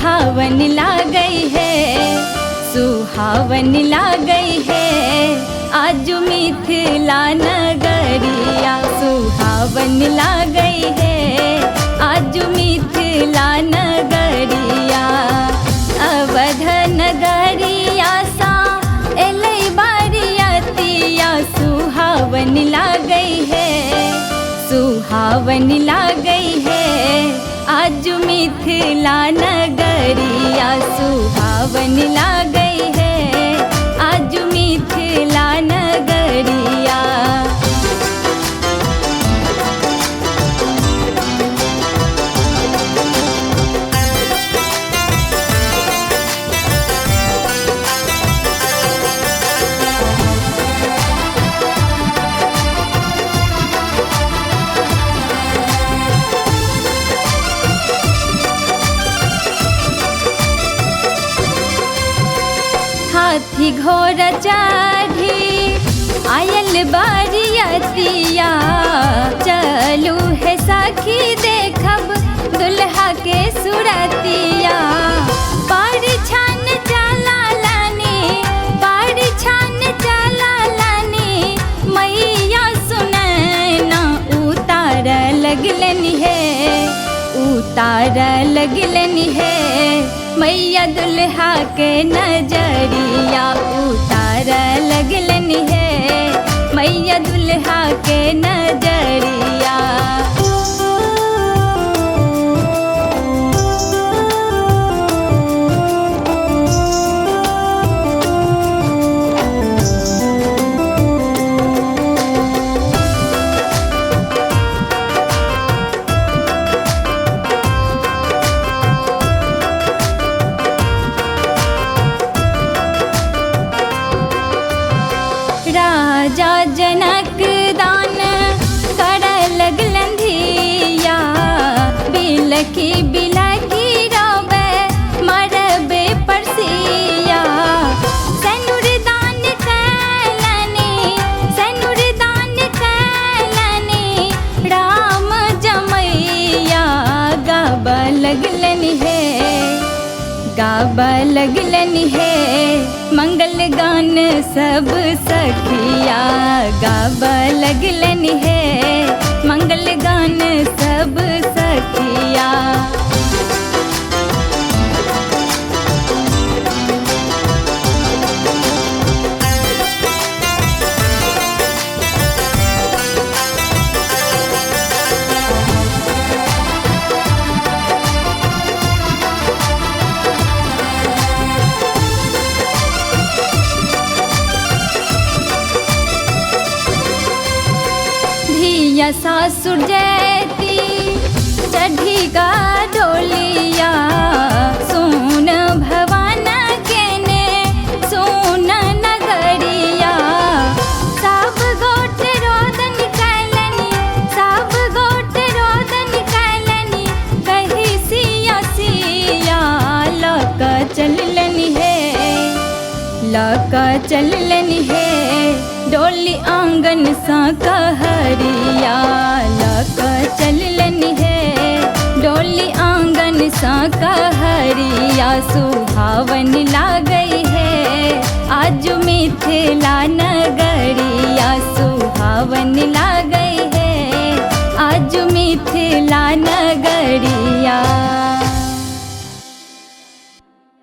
सुहावन लागई है, सुहावन लागई है। आज मिथिला नगरिया सुहावन लागई है, आज मिथिला नगरिया। अवध नगरिया सा एलै बारियतिया सुहावन लागई है, सुहावन लागई है। आज मिथिला नगरिया सुहावन लागई है, आज मिथिला नगरिया। हाथी घोड़ा चढ़ी आयल बारियतिया, चलू है सखी देखब दुल्हा के सुरतिया। बारी छान चला लानी, बारी छान चला लानी, मैया सुनैना उतार लगलन है, उतार लगलन है। मैया दुल्हा के नजरिया उतार लगलन है, मैया दुल्हा के नजरिया। राजा जनक दान कर लगलन धिया, बिलखी बिलखी रोबे मरबे परसिया। सैनुर दान कैलनी, सैनुर दान कैलनी, राम जमैया गाब लगलन है, गाब लगलन है। मंगल गान सब सखिया गाब लगलन है, मंगल गान सब सखिया। धिया सासुर जैती चढ़ी का डोलिया, सोन भवन केने सोन नगरिया। सब गोट रोदन कैलनी, सब गोट रोदन कैलनी, कही सिया सिया लक चलन है, लक चलन है। डोली आंगन सा कहरिया लक चलन है, डोली आंगन सा कहरिया सुहावन लागई है। आज मिथिला नगरिया सुहावन लागई है, आज मिथिला नगरिया।